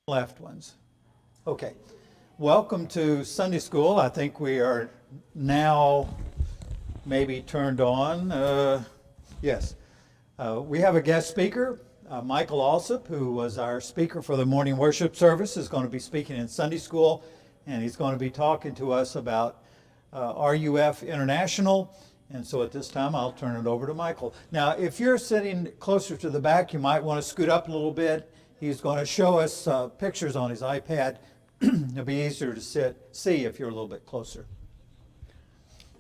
left ones. Okay. Welcome to Sunday School. I think we are now maybe turned on. Yes. We have a guest speaker, Michael Alsop, who was our speaker for the morning worship service, is going to be speaking in Sunday School, and he's going to be talking to us about RUF International. And so at this time, I'll turn it over to Michael. Now, if you're sitting closer to the back, you might want to scoot up a little bit. He's going to show us pictures on his iPad. It'll be easier to see if you're a little bit closer.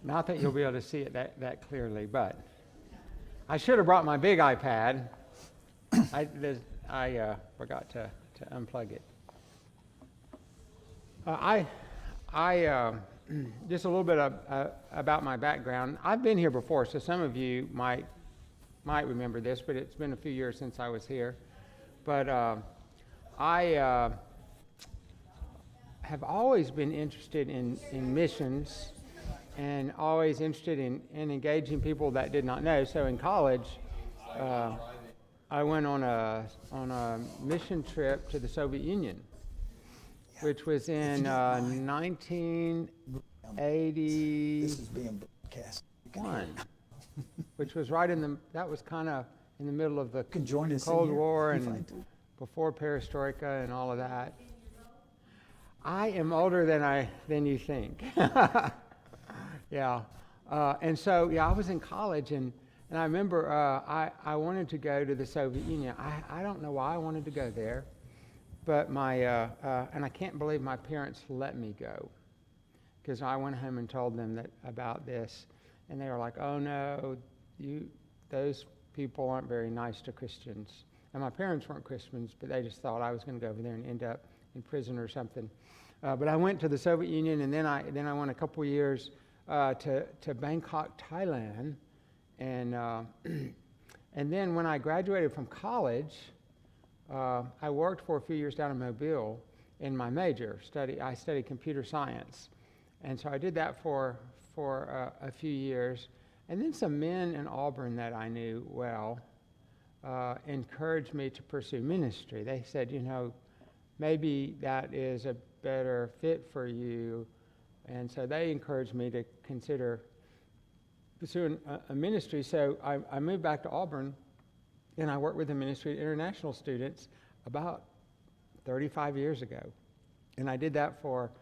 Not that you'll be able to see it that clearly, but I should have brought my big iPad. I forgot to unplug it. Just a little bit about my background. I've been here before, so some of you might remember this, but it's been a few years since I was here. But I have always been interested in missions and always interested in engaging people that did not know. So in college, I went on a mission trip to the Soviet Union, which was in 1981, which was that was kind of in the middle of the Cold War and before perestroika and all of that. I am older than you think. Yeah. And so, I was in college, and I remember I wanted to go to the Soviet Union. I don't know why I wanted to go there, but and I can't believe my parents let me go, because I went home and told them about this, and they were like, "Oh no, those people aren't very nice to Christians." And my parents weren't Christians, but they just thought I was going to go over there and end up in prison or something. But I went to the Soviet Union, and then I went a couple of years to Bangkok, Thailand, and then when I graduated from college, I worked for a few years down in Mobile in my major study. I studied computer science, and so I did that for a few years, and then some men in Auburn that I knew well encouraged me to pursue ministry. They said, maybe that is a better fit for you. And so they encouraged me to consider pursuing a ministry. So I moved back to Auburn, and I worked with the Ministry of International Students about 35 years ago. And I did that for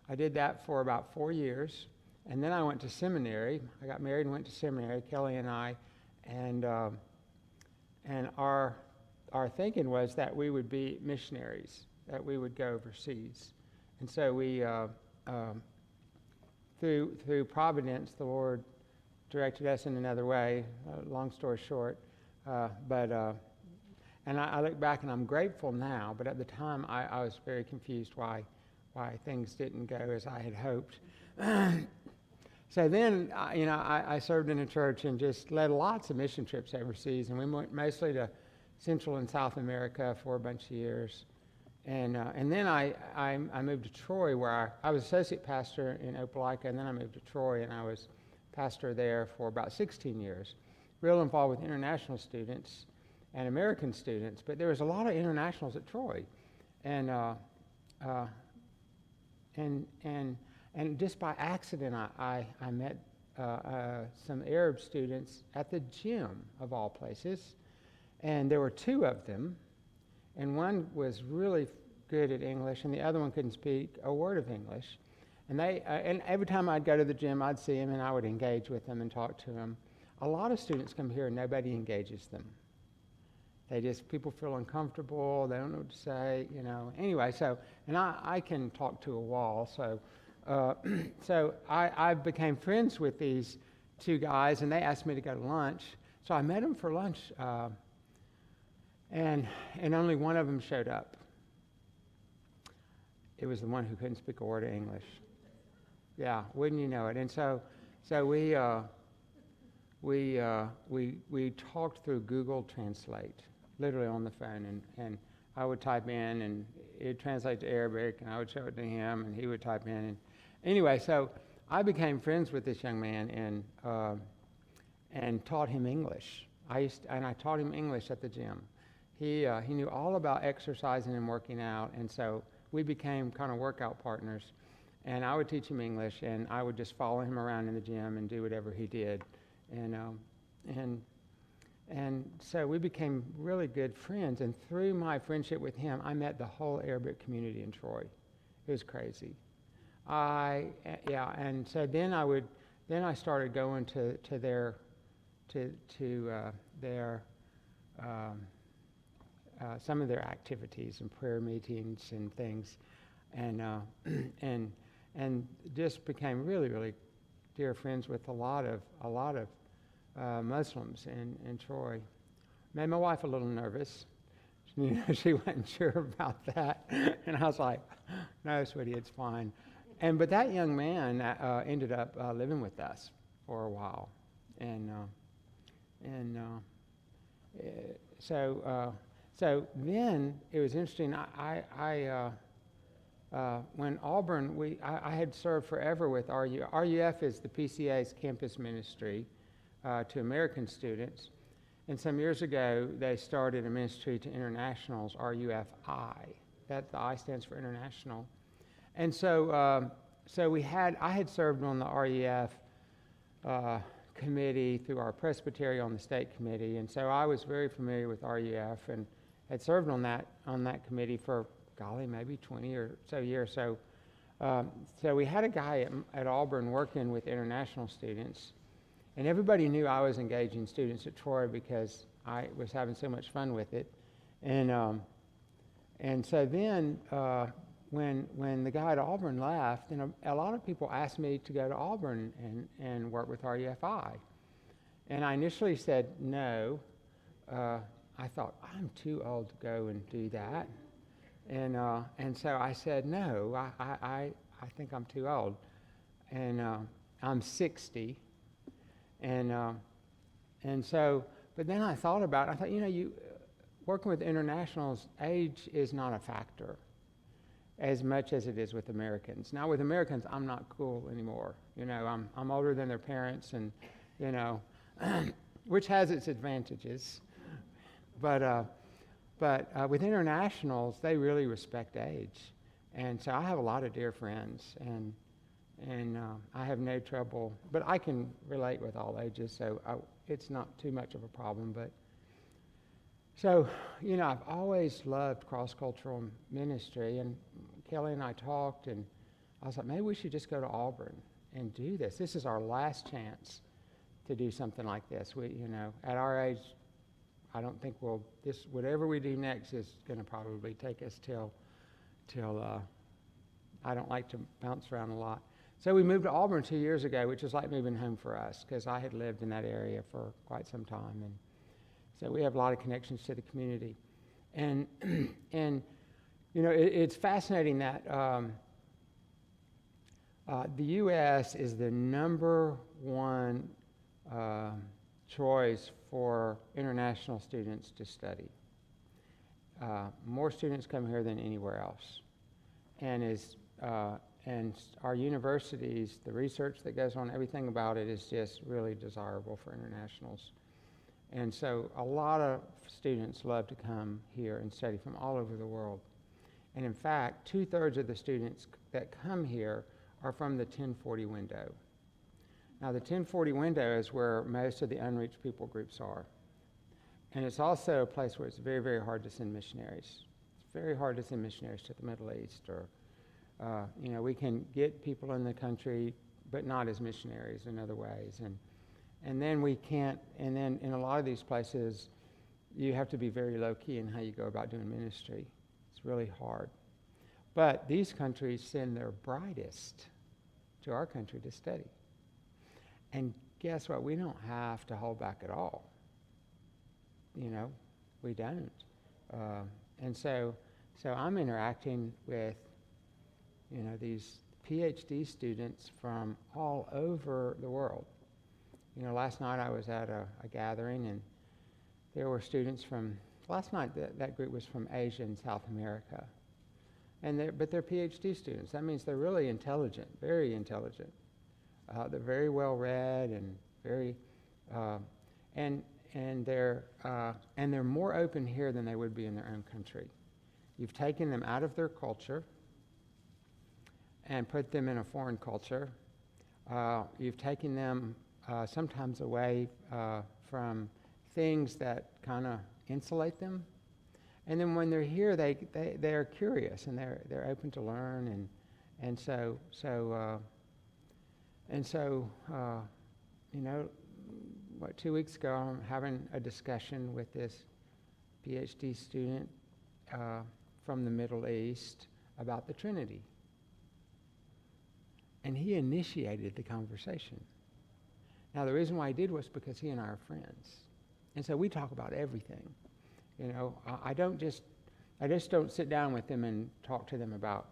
about 4 years. And then I went to seminary. I got married and went to seminary, Kelly and I. And our thinking was that we would be missionaries, that we would go overseas. And so we, through providence, the Lord directed us in another way, long story short. And I look back and I'm grateful now, but at the time I was very confused why things didn't go as I had hoped. So then, I served in a church and just led lots of mission trips overseas, and we went mostly to Central and South America for a bunch of years. And then I moved to Troy, where I was associate pastor in Opelika, and then I moved to Troy, and I was pastor there for about 16 years. Real involved with international students and American students, but there was a lot of internationals at Troy, and just by accident I met some Arab students at the gym, of all places, and there were two of them. And one was really good at English, and the other one couldn't speak a word of English. And and every time I'd go to the gym, I'd see him, and I would engage with them and talk to him. A lot of students come here, and nobody engages them. People feel uncomfortable. They don't know what to say, Anyway, and I can talk to a wall. So I became friends with these two guys, and they asked me to go to lunch. So I met them for lunch. And only one of them showed up. It was the one who couldn't speak a word of English. Yeah, wouldn't you know it? And so we talked through Google Translate, literally on the phone, and I would type in, and it would translate to Arabic, and I would show it to him, and he would type in. And anyway, so I became friends with this young man and taught him English. I taught him English at the gym. he knew all about exercising and working out, and so we became kind of workout partners. And I would teach him English, and I would just follow him around in the gym and do whatever he did. And so we became really good friends. And through my friendship with him, I met the whole Arabic community in Troy. It was crazy. And so then I started going to their some of their activities and prayer meetings and things, and just became really, really dear friends with a lot of Muslims in Troy. Made my wife a little nervous. You know, she wasn't sure about that, and I was like, "No, sweetie, it's fine." But that young man ended up living with us for a while, so then it was interesting. When Auburn, I had served forever with RUF. RUF is the PCA's campus ministry to American students. And some years ago, they started a ministry to internationals, RUFI. That the I stands for international. And so, I had served on the RUF committee through our presbytery on the state committee, and so I was very familiar with RUF and had served on that committee for, golly, maybe 20 or so years. So we had a guy at Auburn working with international students, and everybody knew I was engaging students at Troy because I was having so much fun with it. And so then when the guy at Auburn left, a lot of people asked me to go to Auburn and work with RUFI. And I initially said no. I thought, I'm too old to go and do that. And so I said, no, I think I'm too old. And I'm 60. And so, but then I thought about it. I thought, working with internationals, age is not a factor as much as it is with Americans. Now with Americans, I'm not cool anymore. I'm older than their parents, and which has its advantages. But with internationals, they really respect age. And so I have a lot of dear friends, and I have no trouble, but I can relate with all ages, so it's not too much of a problem. But so, I've always loved cross-cultural ministry, and Kelly and I talked, and I was like, maybe we should just go to Auburn and do this. This is our last chance to do something like this. At our age, I don't think whatever we do next is going to probably take us till I don't like to bounce around a lot. So we moved to Auburn 2 years ago, which was like moving home for us, because I had lived in that area for quite some time, and so we have a lot of connections to the community. And it's fascinating that the U.S. is the #1 choice for international students to study. More students come here than anywhere else, and our universities, the research that goes on, everything about it is just really desirable for internationals. And so a lot of students love to come here and study from all over the world. And in fact, 2/3 of the students that come here are from the 1040 window. Now the 1040 window is where most of the unreached people groups are. And it's also a place where it's very, very hard to send missionaries. It's very hard to send missionaries to the Middle East, or we can get people in the country, but not as missionaries in other ways. And then we can't, and then in a lot of these places, you have to be very low-key in how you go about doing ministry. It's really hard. But these countries send their brightest to our country to study. And guess what? We don't have to hold back at all. We don't. And so I'm interacting with, these PhD students from all over the world. Last night I was at a gathering, and there were students from, last night that group was from Asia and South America. But they're PhD students. That means they're really intelligent, very intelligent. They're very well read and very, and they're more open here than they would be in their own country. You've taken them out of their culture and put them in a foreign culture. You've taken them sometimes away from things that kind of insulate them. And then when they're here, they're curious and they're open to learn, and so you know, 2 weeks ago I'm having a discussion with this PhD student from the Middle East about the Trinity, and he initiated the conversation. Now the reason why he did was because he and I are friends, and so we talk about everything. You know, I just don't sit down with them and talk to them about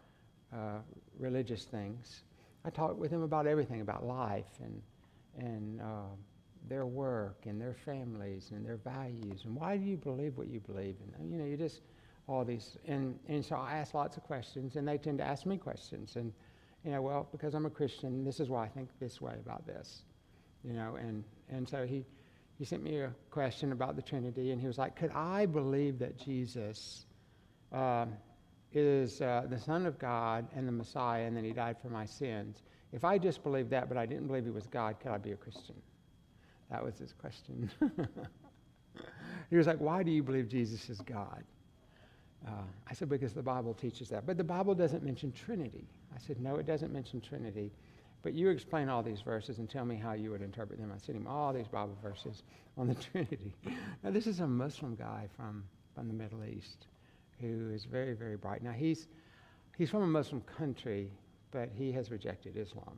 religious things. I talk with them about everything, about life and their work and their families and their values and why do you believe what you believe. And you know, you just all these and so I ask lots of questions, and they tend to ask me questions. And you know, well, because I'm a Christian, this is why I think this way about this. You know, and so he sent me a question about the Trinity, and he was like, could I believe that Jesus is the Son of God and the Messiah, and then he died for my sins? If I just believed that, but I didn't believe he was God, could I be a Christian? That was his question. He was like, why do you believe Jesus is God? I said, because the Bible teaches that. But the Bible doesn't mention Trinity. I said, no, it doesn't mention Trinity. But you explain all these verses and tell me how you would interpret them. I sent him all these Bible verses on the Trinity. Now, this is a Muslim guy from the Middle East who is very, very bright. Now, he's from a Muslim country, but he has rejected Islam.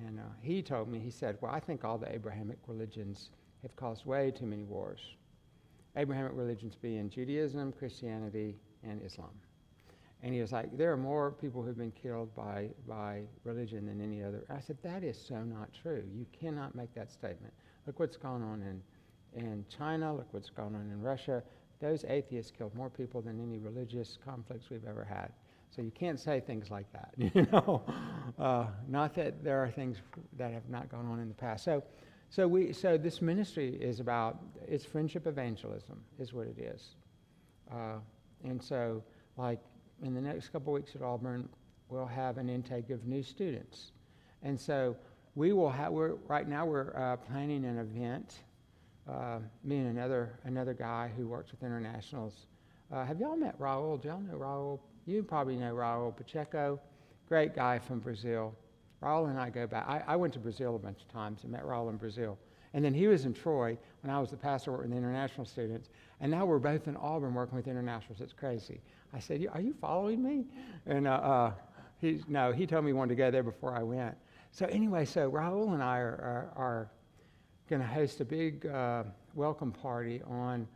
And he told me, he said, well, I think all the Abrahamic religions have caused way too many wars. Abrahamic religions being Judaism, Christianity, and Islam. And he was like, there are more people who've been killed by religion than any other. I said, that is so not true. You cannot make that statement. Look what's going on in China. Look what's going on in Russia. Those atheists killed more people than any religious conflicts we've ever had. So you can't say things like that, you know. Not that there are things that have not gone on in the past. So this ministry is about, it's friendship evangelism is what it is. And so, like, in the next couple weeks at Auburn, we'll have an intake of new students. And so we will have, right now we're planning an event, me and another guy who works with internationals. Have y'all met Raul? Do y'all know Raul? You probably know Raul Pacheco, great guy from Brazil. Raul and I go back. I went to Brazil a bunch of times and met Raul in Brazil. And then he was in Troy when I was the pastor working with the international students. And now we're both in Auburn working with internationals. It's crazy. I said, are you following me? And he told me he wanted to go there before I went. So anyway, so Raul and I are going to host a big welcome party on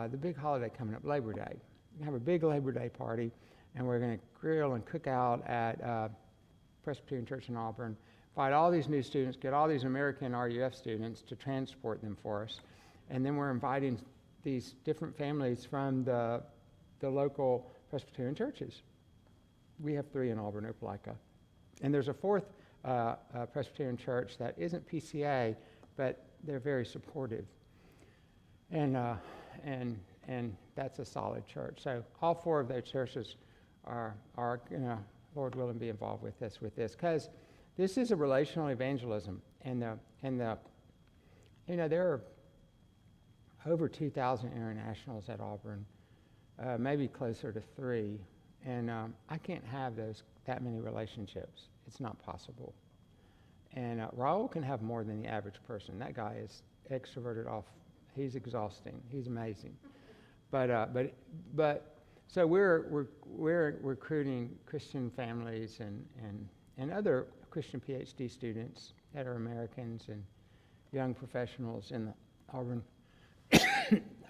the big holiday coming up, Labor Day. We're going to have a big Labor Day party, and we're going to grill and cook out at Presbyterian Church in Auburn, invite all these new students, get all these American RUF students to transport them for us. And then we're inviting these different families from the local Presbyterian churches. We have 3 in Auburn, Opelika. And there's a 4th Presbyterian church that isn't PCA, but they're very supportive. And that's a solid church. So all 4 of those churches are Lord willing, be involved with this, because this is a relational evangelism, and there are over 2,000 internationals at Auburn, maybe closer to 3, and I can't have that many relationships. It's not possible. And Raul can have more than the average person. That guy is extroverted off. He's exhausting. He's amazing. But so we're recruiting Christian families and other Christian PhD students that are Americans and young professionals in the Auburn,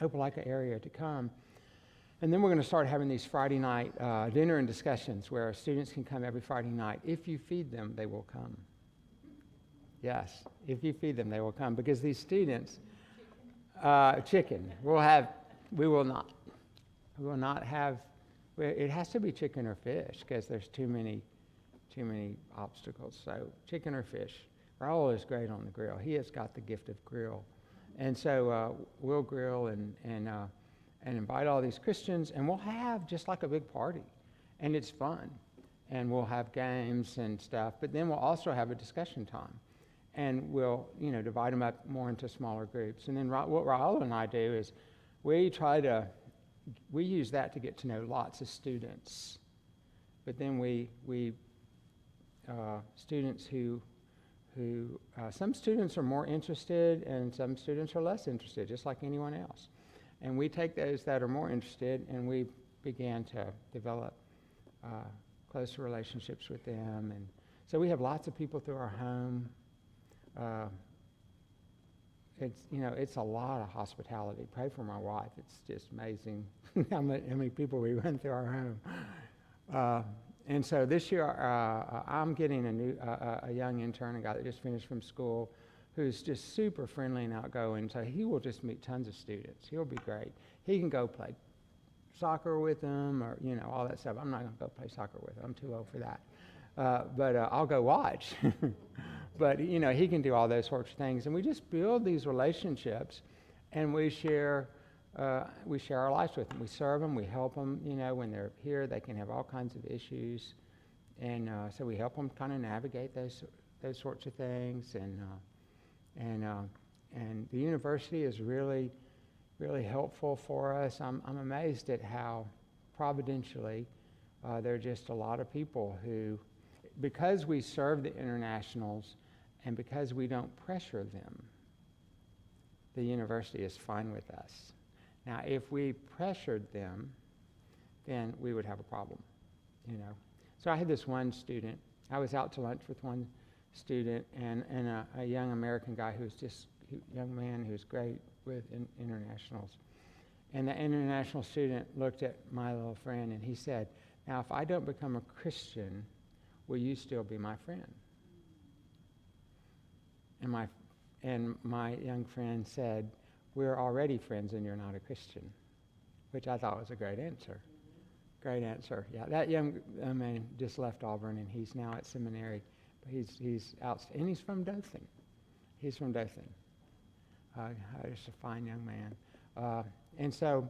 Opelika area to come. And then we're going to start having these Friday night dinner and discussions where students can come every Friday night. If you feed them, they will come. Yes, if you feed them, they will come. Because these students, chicken, we will not have, it has to be chicken or fish because there's too many obstacles. So chicken or fish. Raul is great on the grill. He has got the gift of grill. And so we'll grill and invite all these Christians, and we'll have just like a big party, and it's fun. And we'll have games and stuff, but then we'll also have a discussion time. And we'll, divide them up more into smaller groups. And then what Raul and I do is we use that to get to know lots of students. But then students who some students are more interested and some students are less interested, just like anyone else. And we take those that are more interested and we began to develop closer relationships with them. And so we have lots of people through our home. It's a lot of hospitality. Pray for my wife. It's just amazing how many people we run through our home. And so this year, I'm getting a young intern, a guy that just finished from school, who's just super friendly and outgoing. So he will just meet tons of students. He'll be great. He can go play soccer with them, or all that stuff. I'm not going to go play soccer with him. I'm too old for that. But I'll go watch. But he can do all those sorts of things, and we just build these relationships, and we share our lives with them. We serve them, we help them. When they're here, they can have all kinds of issues, and so we help them kind of navigate those sorts of things. And the university is really, really helpful for us. I'm amazed at how providentially there are just a lot of people who, because we serve the internationals and because we don't pressure them, the university is fine with us. Now, if we pressured them, then we would have a problem, So I had this one student. I was out to lunch with one student and a young American guy young man who's great with internationals. And the international student looked at my little friend and he said, "Now, if I don't become a Christian, will you still be my friend?" And my young friend said, "We're already friends and you're not a Christian," which I thought was a great answer. Great answer. Yeah, that young man just left Auburn and he's now at seminary. But he's out, and he's from Dothan. He's from Dothan. Just a fine young man. And so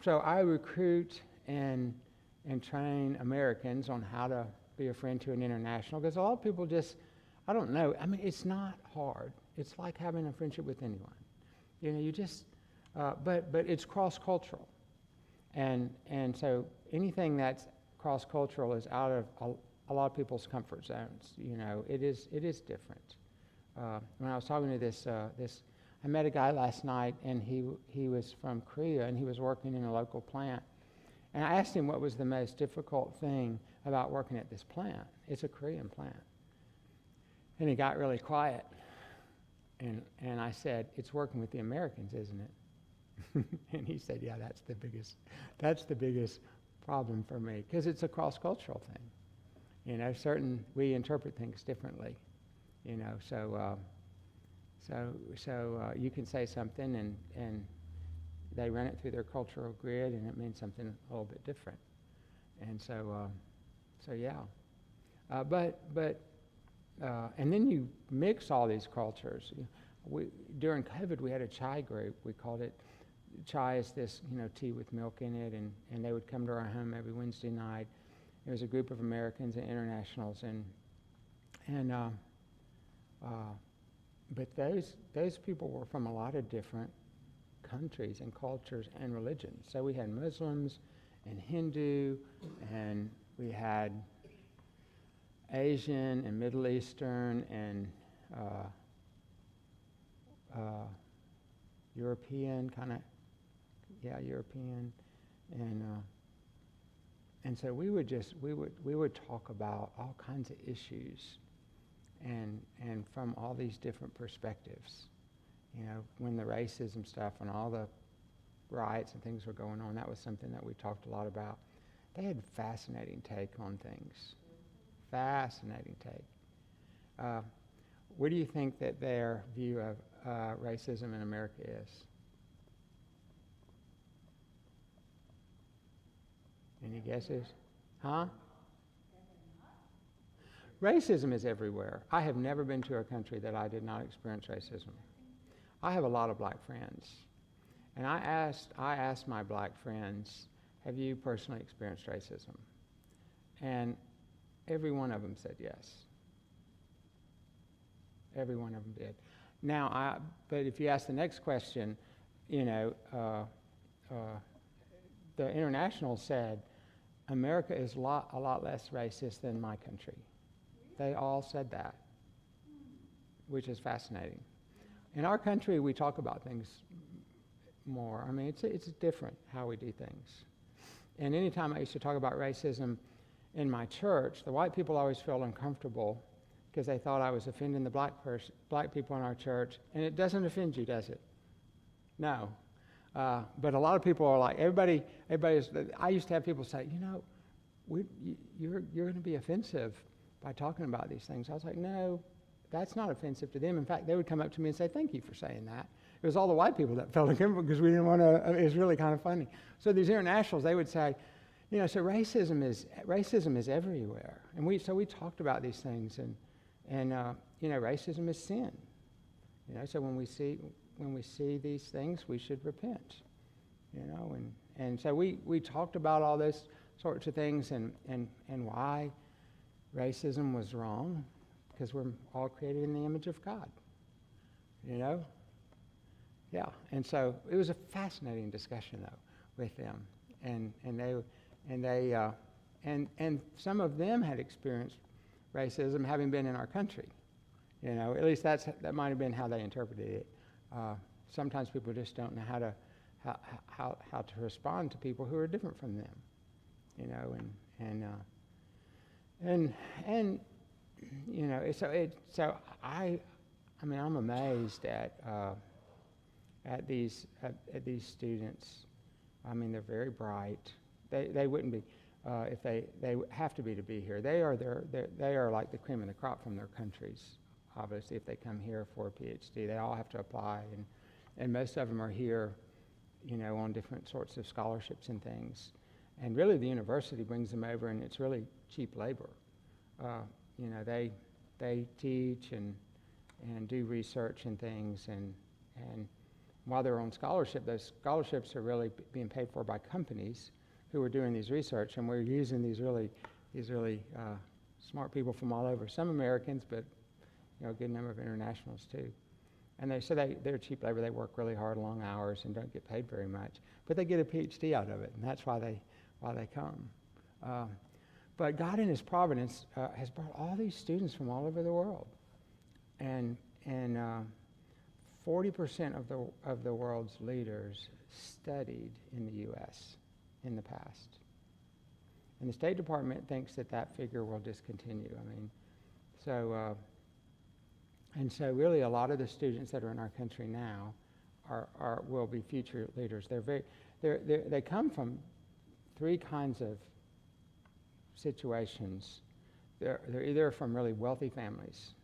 I recruit and train Americans on how to be a friend to an international, because a lot of people just, I don't know. I mean, it's not hard. It's like having a friendship with anyone. You just, but it's cross-cultural. And so anything that's cross-cultural is out of a lot of people's comfort zones. It is different. When I was talking to this, I met a guy last night, and he was from Korea, and he was working in a local plant. And I asked him what was the most difficult thing about working at this plant. It's a Korean plant. And he got really quiet. And I said, "It's working with the Americans, isn't it?" And he said, "Yeah, that's the biggest problem for me, because it's a cross-cultural thing. We interpret things differently, so you can say something and they run it through their cultural grid and it means something a little bit different. And so yeah. And then you mix all these cultures. During COVID, we had a chai group. We called it, chai is this, tea with milk in it, and they would come to our home every Wednesday night. It was a group of Americans and internationals, but those people were from a lot of different countries and cultures and religions. So we had Muslims and Hindu, and we had Asian and Middle Eastern and European, European, and so we would talk about all kinds of issues, and from all these different perspectives. When the racism stuff and all the riots and things were going on, that was something that we talked a lot about. They had a fascinating take on things. Fascinating take. What do you think that their view of racism in America is? Any guesses? Huh? Racism is everywhere. I have never been to a country that I did not experience racism. I have a lot of black friends, and I asked my black friends, have you personally experienced racism? And every one of them said yes. Every one of them did. Now, but if you ask the next question, the International said, America is a lot less racist than my country. They all said that, which is fascinating. In our country, we talk about things more. I mean, it's different how we do things. And anytime I used to talk about racism in my church, the white people always felt uncomfortable because they thought I was offending the black people in our church. And it doesn't offend you, does it? No. But a lot of people are like, I used to have people say, you're going to be offensive by talking about these things. I was like, no, that's not offensive to them. In fact, they would come up to me and say, thank you for saying that. It was all the white people that felt uncomfortable because we didn't want to, it was really kind of funny. So these internationals, they would say, so racism is everywhere. And we talked about these things, and racism is sin. So when we see these things, we should repent. And so we talked about all those sorts of things and why racism was wrong, because we're all created in the image of God. Yeah. And so it was a fascinating discussion though with them, and some of them had experienced racism having been in our country. At least that might have been how they interpreted it. Sometimes people just don't know how to respond to people who are different from them. I'm amazed at these students. I mean, they're very bright. They wouldn't be if they have to be here. They are like the cream of the crop from their countries. Obviously, if they come here for a PhD, they all have to apply, and most of them are here, on different sorts of scholarships and things. And really, the university brings them over, and it's really cheap labor. They teach and do research and things, and while they're on scholarship, those scholarships are really being paid for by companies who are doing these research, and we're using these really smart people from all over. Some Americans, but a good number of internationals too. And they're cheap labor. They work really hard, long hours, and don't get paid very much. But they get a PhD out of it, and that's why they come. But God in His providence has brought all these students from all over the world, and 40% of the world's leaders studied in the U.S. in the past. And the State Department thinks that figure will just continue. So really a lot of the students that are in our country now will be future leaders. They come from three kinds of situations. They're either from really wealthy families.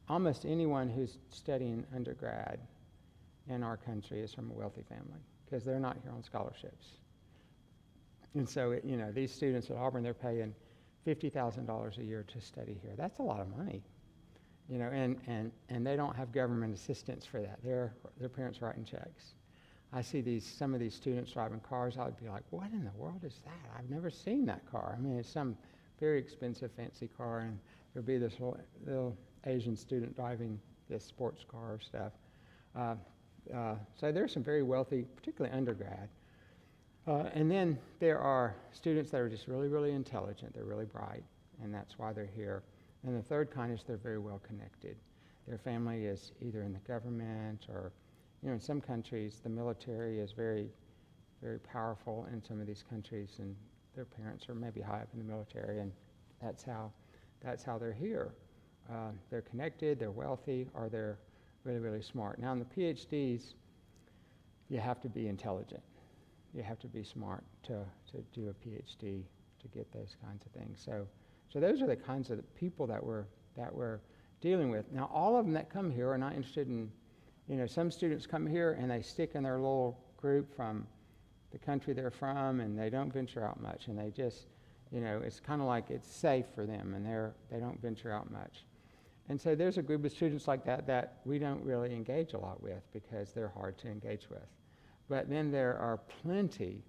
Almost anyone who's studying undergrad in our country is from a wealthy family because they're not here on scholarships. And so, these students at Auburn, they're paying $50,000 a year to study here. That's a lot of money, and they don't have government assistance for that. Their parents writing checks. I see some of these students driving cars. I would be like, what in the world is that? I've never seen that car. I mean, it's some very expensive, fancy car, and there'll be this little Asian student driving this sports car stuff. So there's some very wealthy, particularly undergrad. And then there are students that are just really, really intelligent. They're really bright, and that's why they're here. And the third kind is they're very well connected. Their family is either in the government or, in some countries, the military is very, very powerful in some of these countries, and their parents are maybe high up in the military, and that's how they're here. They're connected, they're wealthy, or they're really, really smart. Now, in the PhDs, you have to be intelligent. You have to be smart to do a PhD to get those kinds of things. So those are the kinds of people that we're dealing with. Now, all of them that come here are not interested in, some students come here and they stick in their little group from the country they're from, and they don't venture out much, and they just, it's kind of like it's safe for them, and they don't venture out much. And so there's a group of students like that that we don't really engage a lot with because they're hard to engage with. But then there are plenty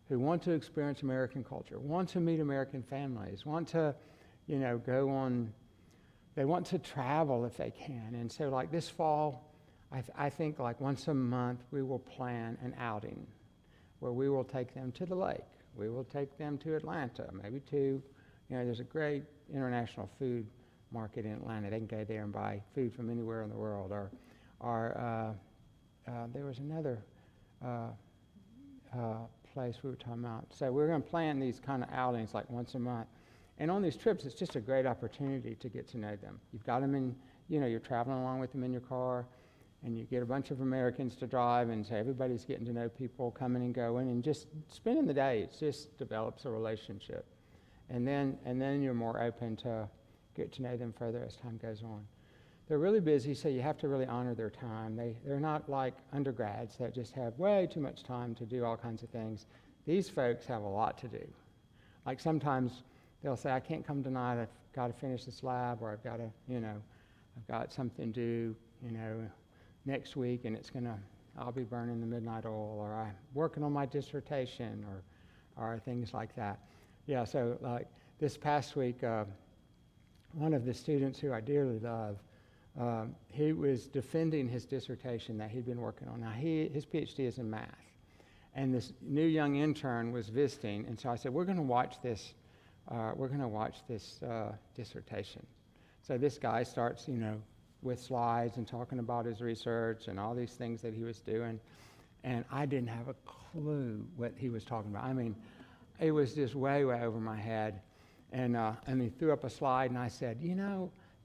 who want to experience American culture, want to meet American families, want to, go on, they want to travel if they can. And so like this fall, I think like once a month we will plan an outing where we will take them to the lake. We will take them to Atlanta, maybe to, there's a great international food market in Atlanta. They can go there and buy food from anywhere in the world. Or there was another place we were talking about. So we're going to plan these kind of outings like once a month. And on these trips, it's just a great opportunity to get to know them. You've got them in, you're traveling along with them in your car, and you get a bunch of Americans to drive, and so everybody's getting to know people coming and going, and just spending the day. It just develops a relationship. And then you're more open to get to know them further as time goes on. They're really busy, so you have to really honor their time. They're not like undergrads that just have way too much time to do all kinds of things. These folks have a lot to do. Like sometimes they'll say, I can't come tonight, I've got to finish this lab, or I've got to, I've got something due, next week, and I'll be burning the midnight oil, or I'm working on my dissertation, or things like that. Yeah, so like this past week, one of the students who I dearly love, he was defending his dissertation that he'd been working on. Now, his PhD is in math, and this new young intern was visiting, and so I said, we're going to watch this dissertation. So this guy starts, with slides and talking about his research and all these things that he was doing, and I didn't have a clue what he was talking about. I mean, it was just way, way over my head. And he threw up a slide, and I said,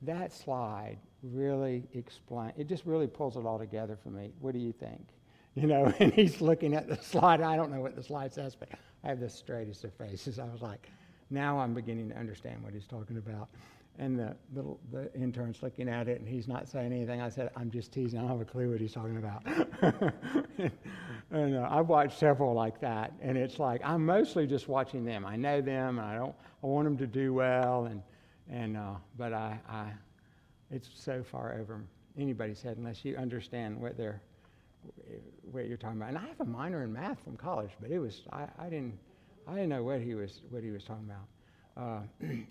that slide really it just really pulls it all together for me. What do you think? And he's looking at the slide. I don't know what the slide says, but I have the straightest of faces. I was like, now I'm beginning to understand what he's talking about. And the intern's looking at it, and he's not saying anything. I said, I'm just teasing. I don't have a clue what he's talking about. And I've watched several like that, and it's like I'm mostly just watching them. I know them, and I want them to do well, but it's so far over anybody's head unless you understand what you're talking about. And I have a minor in math from college, but I didn't know what he was talking about.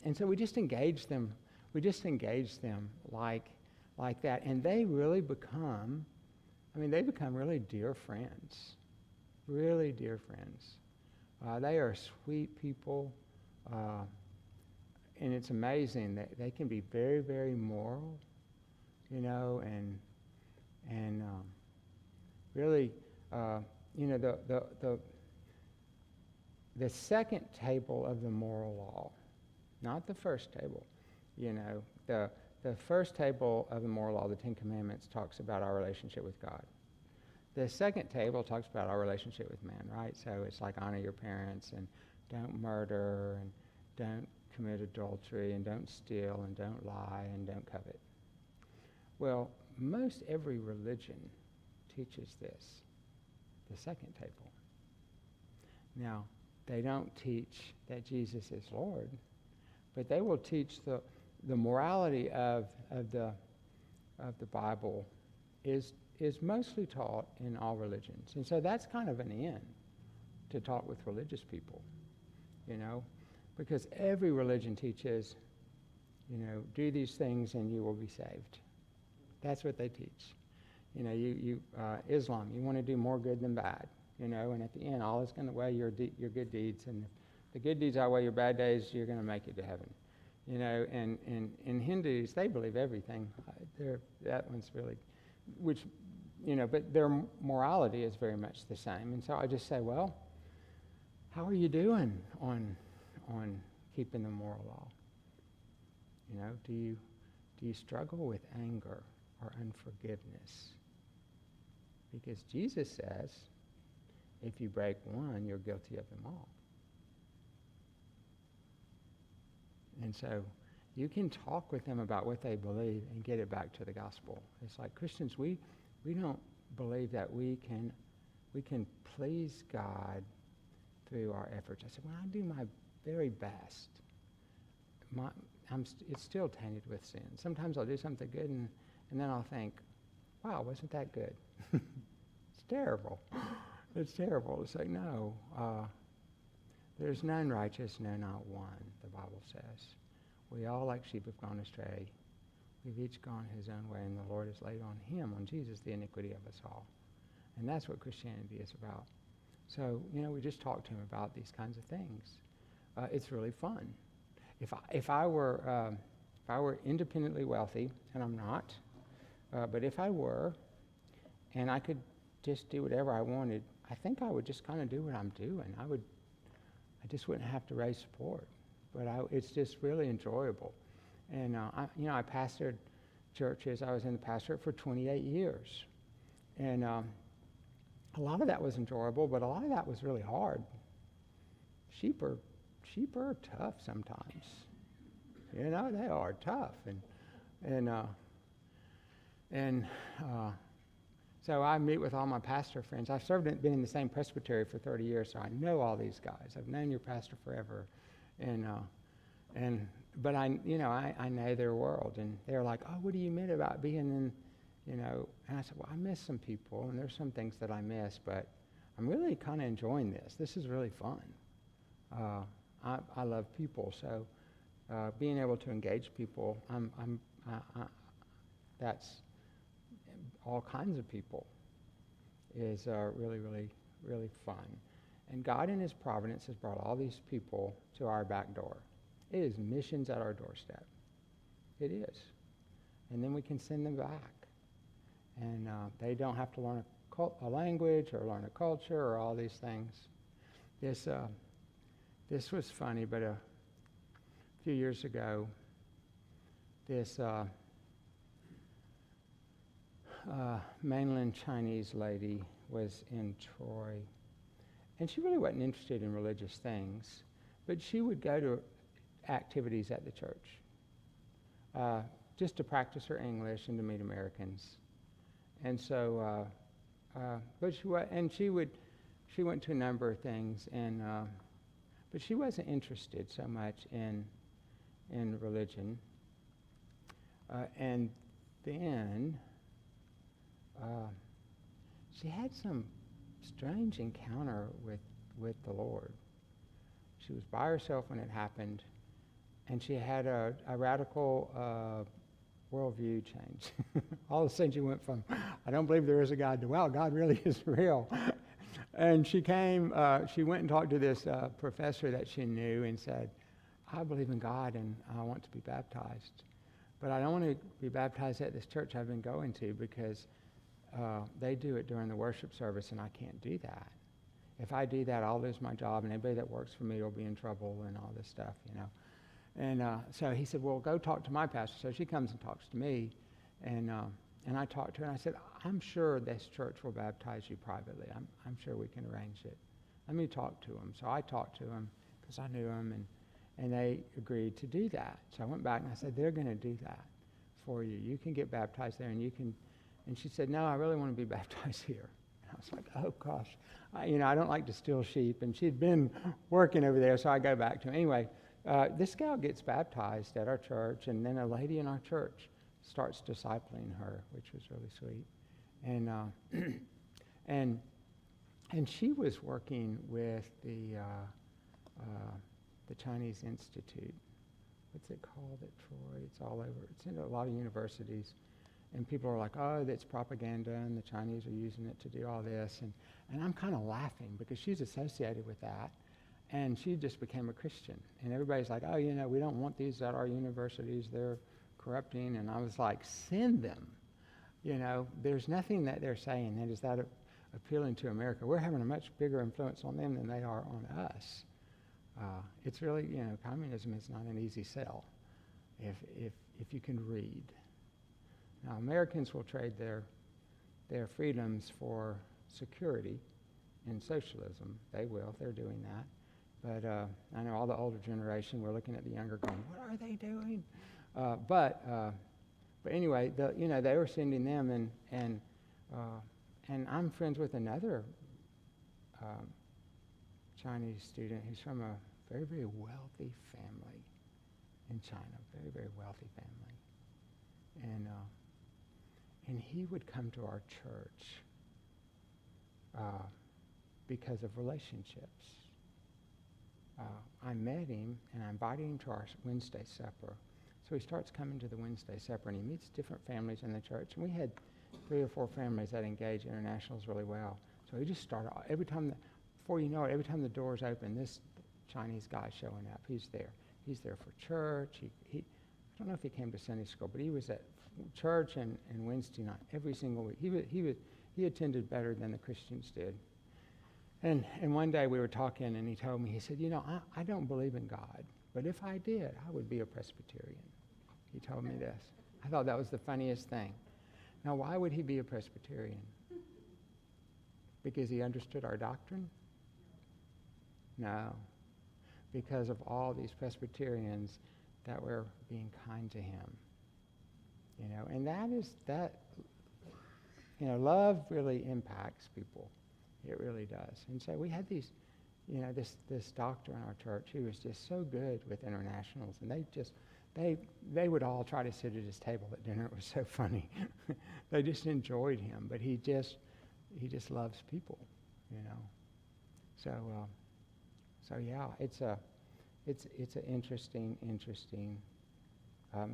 And so we just engage them. Like that, and they really become really dear friends. Really dear friends. They are sweet people, and it's amazing that they can be very, very moral, and really, the second table of the moral law, not the first table. The first table of the moral law, the Ten Commandments, talks about our relationship with God. The second table talks about our relationship with man, right? So it's like honor your parents, and don't murder, and don't commit adultery, and don't steal, and don't lie, and don't covet. Well, most every religion teaches this, the second table. Now, they don't teach that Jesus is Lord, but they will teach the morality of the Bible is mostly taught in all religions. And so that's kind of an in to talk with religious people, because every religion teaches, do these things and you will be saved. That's what they teach. Islam, you want to do more good than bad, and at the end, all is going to weigh your good deeds, and if the good deeds outweigh your bad days, you're going to make it to heaven. And Hindus, they believe everything. That one's really, but their morality is very much the same. And so I just say, well, how are you doing on keeping the moral law? Do you struggle with anger or unforgiveness? Because Jesus says, if you break one, you're guilty of them all. And so you can talk with them about what they believe and get it back to the gospel. It's like Christians, we don't believe that we can please God through our efforts. I said, when I do my very best, it's still tainted with sin. Sometimes I'll do something good, and then I'll think, wow, wasn't that good? It's terrible. It's terrible. It's like, no, there's none righteous, no, not one, the Bible says. We all like sheep have gone astray. We've each gone his own way, and the Lord has laid on him, on Jesus, the iniquity of us all. And that's what Christianity is about. So, we just talk to him about these kinds of things. It's really fun. If I were independently wealthy, and I'm not, but if I were, and I could just do whatever I wanted, I think I would just kind of do what I'm doing. I just wouldn't have to raise support. But it's just really enjoyable. And I pastored churches. I was in the pastorate for 28 years, and a lot of that was enjoyable, but a lot of that was really hard. Sheep are tough sometimes. They are tough, so I meet with all my pastor friends. I've been in the same presbytery for 30 years, so I know all these guys. I've known your pastor forever, but I know their world, and they're like, oh, what do you mean about being in, and I said, well, I miss some people, and there's some things that I miss, but I'm really kind of enjoying this. This is really fun. I love people, so being able to engage people, that's all kinds of people, is really, really, really fun. And God in his providence has brought all these people to our back door. It is missions at our doorstep. It is. And then we can send them back. And they don't have to learn a language or learn a culture or all these things. This was funny, but a few years ago, this mainland Chinese lady was in Troy, and she really wasn't interested in religious things, but she would go to activities at the church just to practice her English and to meet Americans. And so, she went to a number of things, and but she wasn't interested so much in religion. And then she had some strange encounter with the Lord. She was by herself when it happened, and she had a radical worldview change. All of a sudden she went from, I don't believe there is a God, to, wow, God really is real. And she went and talked to this professor that she knew and said, I believe in God and I want to be baptized. But I don't want to be baptized at this church I've been going to because they do it during the worship service and I can't do that. If I do that, I'll lose my job and anybody that works for me will be in trouble and all this stuff, And so he said, well, go talk to my pastor. So she comes and talks to me, and I talked to her, and I said, I'm sure this church will baptize you privately. I'm sure we can arrange it. Let me talk to him. So I talked to him because I knew him, and they agreed to do that. So I went back and I said, they're going to do that for you. You can get baptized there, and you can. And she said, no, I really want to be baptized here. And I was like, oh gosh, I don't like to steal sheep. And she'd been working over there, so I go back to her. Anyway, this gal gets baptized at our church, and then a lady in our church starts discipling her, which was really sweet. And she was working with the Chinese Institute. What's it called at Troy? It's all over. It's in a lot of universities. And people are like, oh, that's propaganda, and the Chinese are using it to do all this. And I'm kind of laughing because she's associated with that. And she just became a Christian. And everybody's like, oh, we don't want these at our universities. They're corrupting. And I was like, send them. There's nothing that they're saying that is that appealing to America. We're having a much bigger influence on them than they are on us. It's really, communism is not an easy sell if you can read. Now, Americans will trade their freedoms for security in socialism. They will. They're doing that. But I know all the older generation, we're looking at the younger going, what are they doing? But anyway, they were sending them, and I'm friends with another Chinese student who's from a very, very wealthy family. in China, very, very wealthy family. And he would come to our church because of relationships. I met him, and I invited him to our Wednesday supper. So he starts coming to the Wednesday supper, and he meets different families in the church. And we had 3 or 4 families that engage internationals really well. So he just started, before you know it, every time the doors open, this Chinese guy's showing up. He's there. He's there for church. I don't know if he came to Sunday school, but he was at church and Wednesday night every single week. He attended better than the Christians did. And one day we were talking, and he told me, he said, I don't believe in God, but if I did, I would be a Presbyterian. He told me this. I thought that was the funniest thing. Now, why would he be a Presbyterian? Because he understood our doctrine? No. Because of all these Presbyterians that were being kind to him. And love really impacts people. It really does. And so we had these, this doctor in our church who was just so good with internationals, and they would all try to sit at his table at dinner. It was so funny. They just enjoyed him, but he just loves people, So yeah, it's an interesting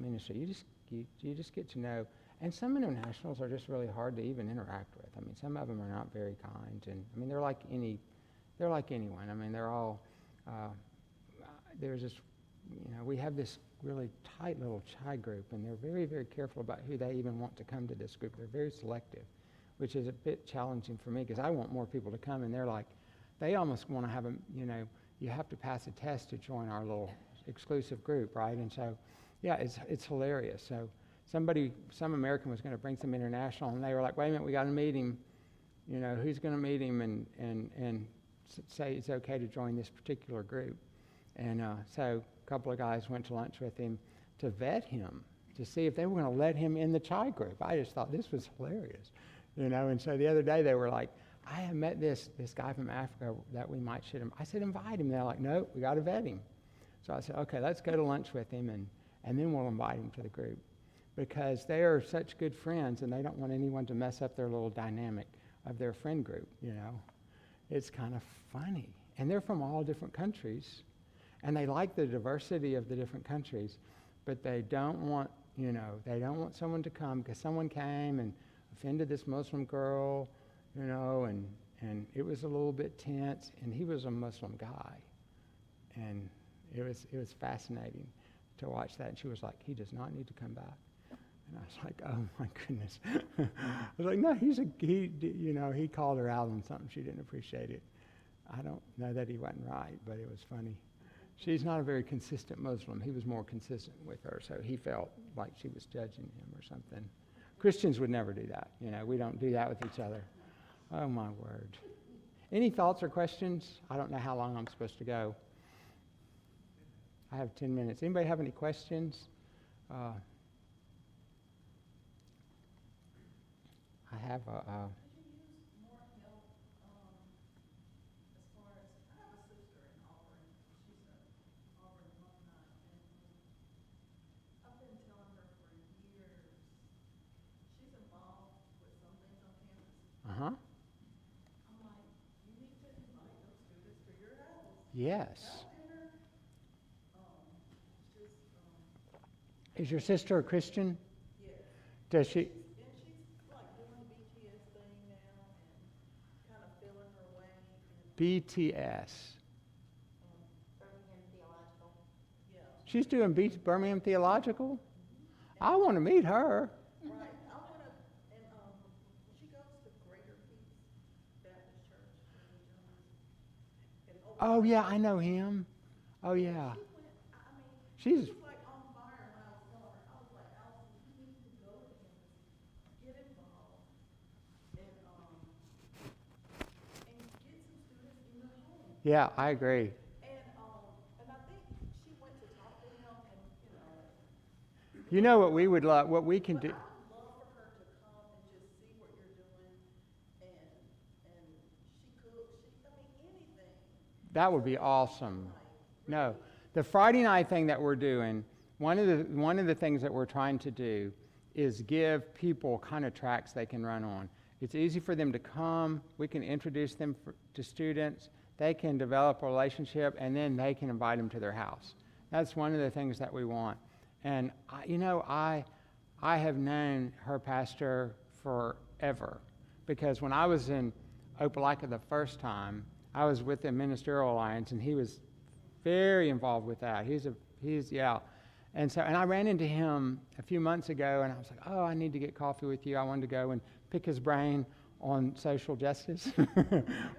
ministry. You just get to know. And some internationals are just really hard to even interact with. I mean, some of them are not very kind, and I mean, they're like anyone. I mean, they're all. There's this, we have this really tight little Chai group, and they're very, very careful about who they even want to come to this group. They're very selective, which is a bit challenging for me because I want more people to come, and they're like, they almost want to have you have to pass a test to join our little exclusive group, right? And so, yeah, it's hilarious. So. Some American was going to bring some international, and they were like, wait a minute, we got to meet him. Who's going to meet him and say it's okay to join this particular group? And so a couple of guys went to lunch with him to vet him, to see if they were going to let him in the Chai group. I just thought this was hilarious, And so the other day they were like, I have met this guy from Africa that we might should. I said, invite him. They're like, no, we got to vet him. So I said, okay, let's go to lunch with him, and then we'll invite him to the group. Because they are such good friends, and they don't want anyone to mess up their little dynamic of their friend group, It's kind of funny. And they're from all different countries, and they like the diversity of the different countries, but they don't want, someone to come, because someone came and offended this Muslim girl, and it was a little bit tense, and he was a Muslim guy. And it was fascinating to watch that. And she was like, he does not need to come back. And I was like, oh my goodness. I was like, no, he called her out on something. She didn't appreciate it. I don't know that he wasn't right, but it was funny. She's not a very consistent Muslim. He was more consistent with her, so he felt like she was judging him or something. Christians would never do that. We don't do that with each other. Oh my word. Any thoughts or questions? I don't know how long I'm supposed to go. I have 10 minutes. Anybody have any questions? I have a... Could you use more help as far as, I have a sister in Auburn, she's an Auburn alumni, and I've been telling her for years, she's involved with some things on campus. Uh-huh. I'm like, you need to invite those students to your house. Yes. Have dinner. Is your sister a Christian? Yes. Does she... BTS. Birmingham Theological. Yeah. She's doing Birmingham Theological? I want to meet her. Right. I want to, and she goes to Greater Peace Baptist Church in Oh, yeah, I know him. Oh, yeah. She's... She was like on fire when I was telling her. I was like, Allison, you need to go to campus, get involved, and get some students in your home. Yeah, I agree. And I think she went to talk to him, and You know what we would love, what we can do. I would love for her to come and just see what you're doing, and she cooks. Anything. That would be awesome. No, the Friday night thing that we're doing, one of the things that we're trying to do is give people kind of tracks they can run on. It's easy for them to come. We can introduce them to students. They can develop a relationship, and then they can invite them to their house. That's one of the things that we want. And I have known her pastor forever, because when I was in Opelika the first time, I was with the Ministerial Alliance, and he was very involved with that. And I ran into him a few months ago, and I was like, oh, I need to get coffee with you. I wanted to go and pick his brain on social justice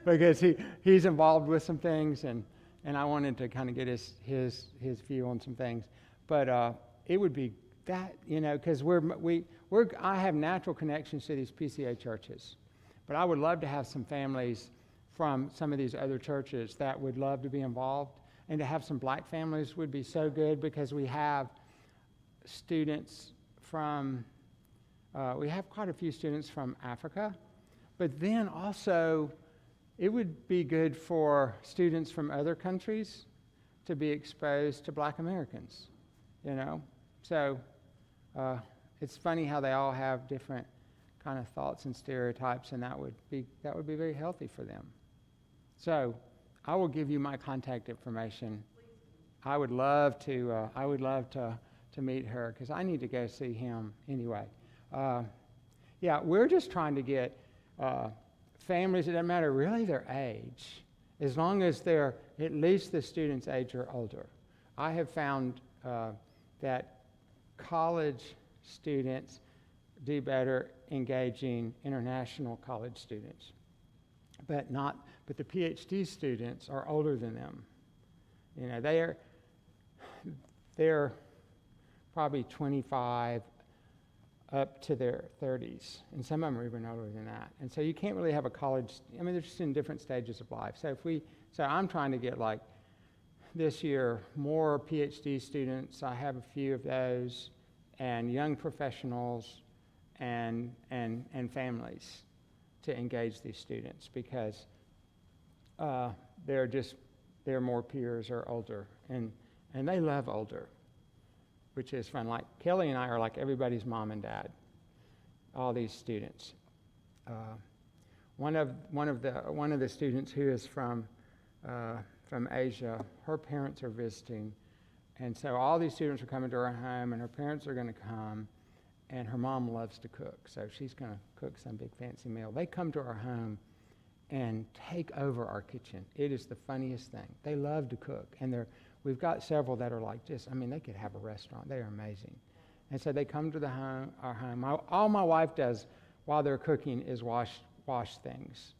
because he's involved with some things, and I wanted to kind of get his view on some things. But it would be that, because I have natural connections to these PCA churches, but I would love to have some families from some of these other churches that would love to be involved, and to have some black families would be so good, because we have students from, we have quite a few students from Africa, but then also it would be good for students from other countries to be exposed to black Americans, So it's funny how they all have different kind of thoughts and stereotypes, and that would be very healthy for them. So I will give you my contact information. I would love to meet her, because I need to go see him anyway. We're just trying to get families, it doesn't matter really their age, as long as they're at least the student's age or older. I have found that college students do better engaging international college students, but the PhD students are older than them. They're probably 25 up to their 30s, and some of them are even older than that. And so you can't really have a college, they're just in different stages of life. So I'm trying to get, like, this year, more PhD students. I have a few of those, and young professionals and families to engage these students, because they're more peers or older, and they love older, which is fun. Like Kelly and I are like everybody's mom and dad, all these students. One of the students who is from Asia, her parents are visiting, and so all these students are coming to her home, and her parents are going to come, and her mom loves to cook, so she's going to cook some big fancy meal. They come to our home and take over our kitchen. It is the funniest thing. They love to cook, and we've got several that are like this. They could have a restaurant. They are amazing. And so they come to our home. All my wife does while they're cooking is wash things.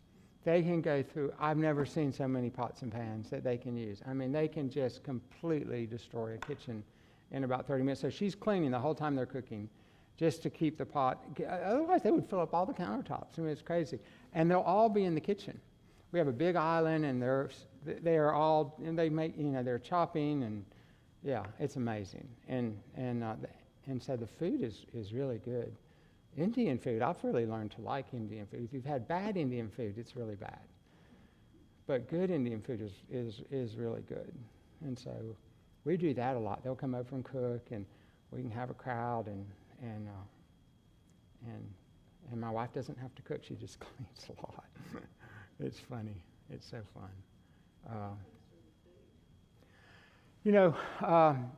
They can go through, I've never seen so many pots and pans that they can use. They can just completely destroy a kitchen in about 30 minutes. So she's cleaning the whole time they're cooking, just to keep the pot. Otherwise, they would fill up all the countertops. It's crazy. And they'll all be in the kitchen. We have a big island, and they are all, and they make, they're chopping, and it's amazing. And so the food is really good. Indian food, I've really learned to like Indian food. If you've had bad Indian food, it's really bad. But good Indian food is really good. And so we do that a lot. They'll come over and cook, and we can have a crowd, and my wife doesn't have to cook. She just cleans a lot. It's funny. It's so fun.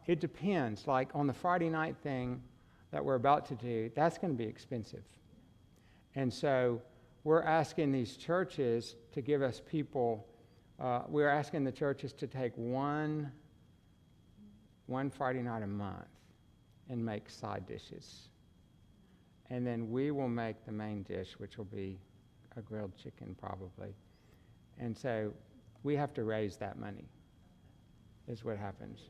It depends. Like on the Friday night thing that we're about to do, that's going to be expensive. And so we're asking these churches to give us people, we're asking the churches to take one Friday night a month and make side dishes. And then we will make the main dish, which will be a grilled chicken probably. And so we have to raise that money, is what happens.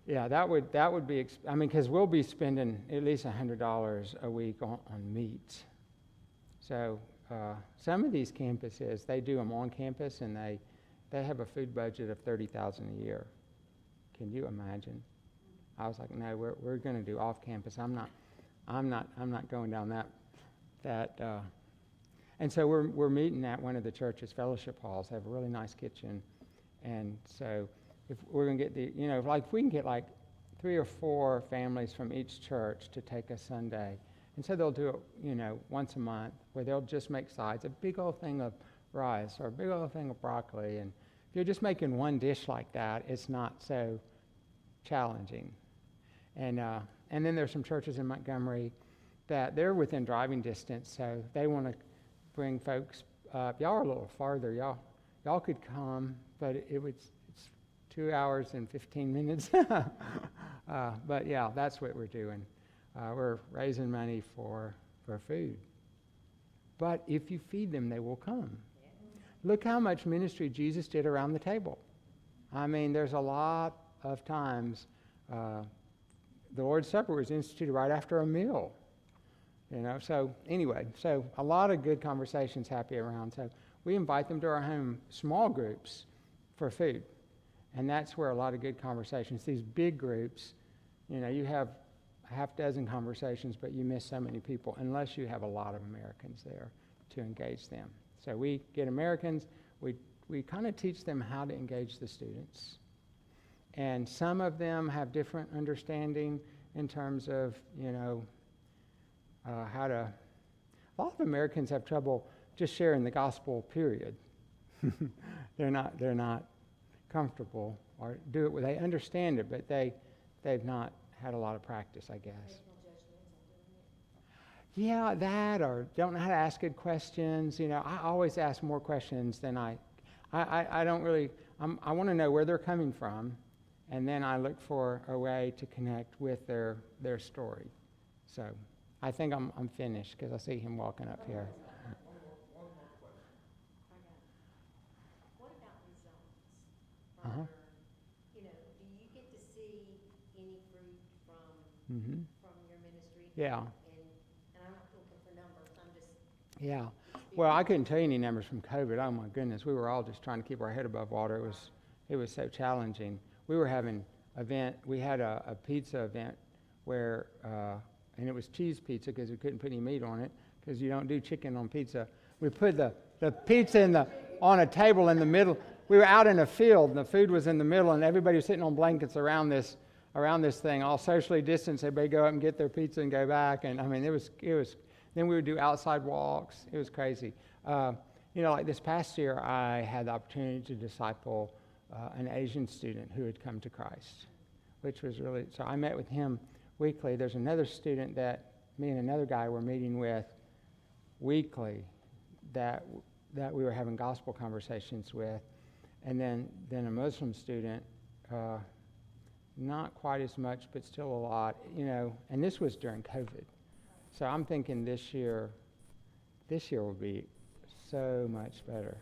Yeah, that would be, because we'll be spending at least $100 a week on meat. So some of these campuses, they do them on campus, and they have a food budget of $30,000 a year. Can you imagine? I was like, no, we're going to do off campus. I'm not going down that. And so we're meeting at one of the church's fellowship halls. They have a really nice kitchen, and so if we're going to get the, like if we can get like 3 or 4 families from each church to take a Sunday. And so they'll do it, once a month, where they'll just make sides, a big old thing of rice or a big old thing of broccoli. And if you're just making one dish like that, it's not so challenging. And then there's some churches in Montgomery that they're within driving distance, so they want to bring folks up. Y'all are a little farther. Y'all could come, but it's 2 hours and 15 minutes. But yeah, that's what we're doing. We're raising money for food. But if you feed them, they will come. Look how much ministry Jesus did around the table. I mean, there's a lot of times the Lord's Supper was instituted right after a meal. So anyway, so a lot of good conversations happen around. So we invite them to our home, small groups, for food. And that's where a lot of good conversations, these big groups, you have a half dozen conversations, but you miss so many people unless you have a lot of Americans there to engage them. So we get Americans, we kind of teach them how to engage the students. And some of them have different understanding in terms of, how to, a lot of Americans have trouble just sharing the gospel, period. They're not comfortable or do it. They understand it, but they've not had a lot of practice, I guess. Yeah, that, or don't know how to ask good questions. I always ask more questions than I don't really, I want to know where they're coming from, and then I look for a way to connect with their story. So I think I'm finished because I see him walking up here. One more question. What about results? Uh-huh. Do you get to see any fruit from Mm-hmm. your ministry? Yeah. And I'm not looking for numbers. I'm just. Yeah. Well, I couldn't tell you any numbers from COVID. Oh my goodness, we were all just trying to keep our head above water. It was so challenging. We were having we had a pizza event where, and it was cheese pizza because we couldn't put any meat on it because you don't do chicken on pizza. We put the pizza on a table in the middle. We were out in a field and the food was in the middle and everybody was sitting on blankets around this thing, all socially distanced. Everybody go up and get their pizza and go back. And I mean, it was. Then we would do outside walks. It was crazy. Like this past year, I had the opportunity to disciple an Asian student who had come to Christ, which was really, so I met with him weekly. There's another student that me and another guy were meeting with weekly that we were having gospel conversations with. And then a Muslim student, not quite as much, but still a lot, and this was during COVID. So I'm thinking this year will be so much better.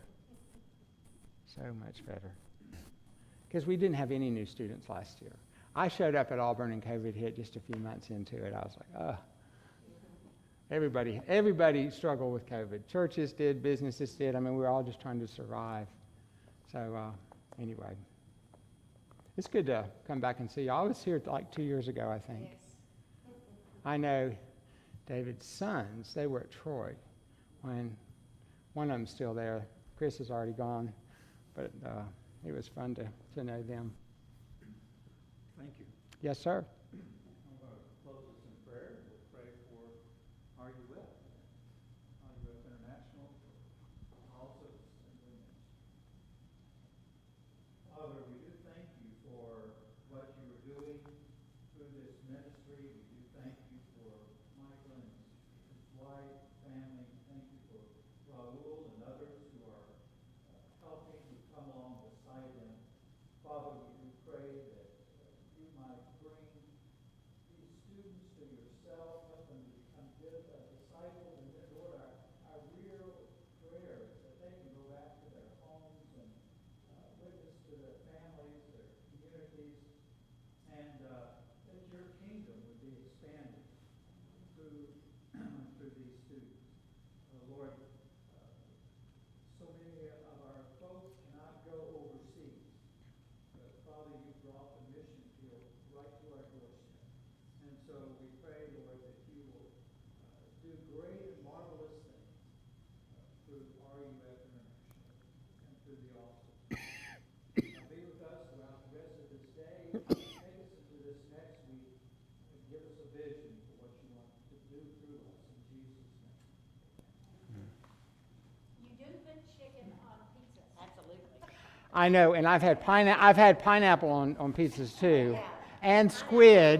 So much better. Because we didn't have any new students last year. I showed up at Auburn and COVID hit just a few months into it. I was like, everybody struggled with COVID. Churches did, businesses did. I mean, we were all just trying to survive. So anyway, it's good to come back and see you. I was here like 2 years ago, I think. Yes. I know David's sons, they were at Troy when one of them's still there. Chris is already gone, but it was fun to know them. Thank you. Yes, sir. I'm going to close this in prayer. We'll pray for RUF International, also and women. Father, we do thank you for what you are doing through this ministry. We do thank you for Michael and his wife, family. Thank you for Raul and others who are helping, who come along beside them. Father, we do pray that you might bring I know, and I've had pineapple on pizzas too, and squid.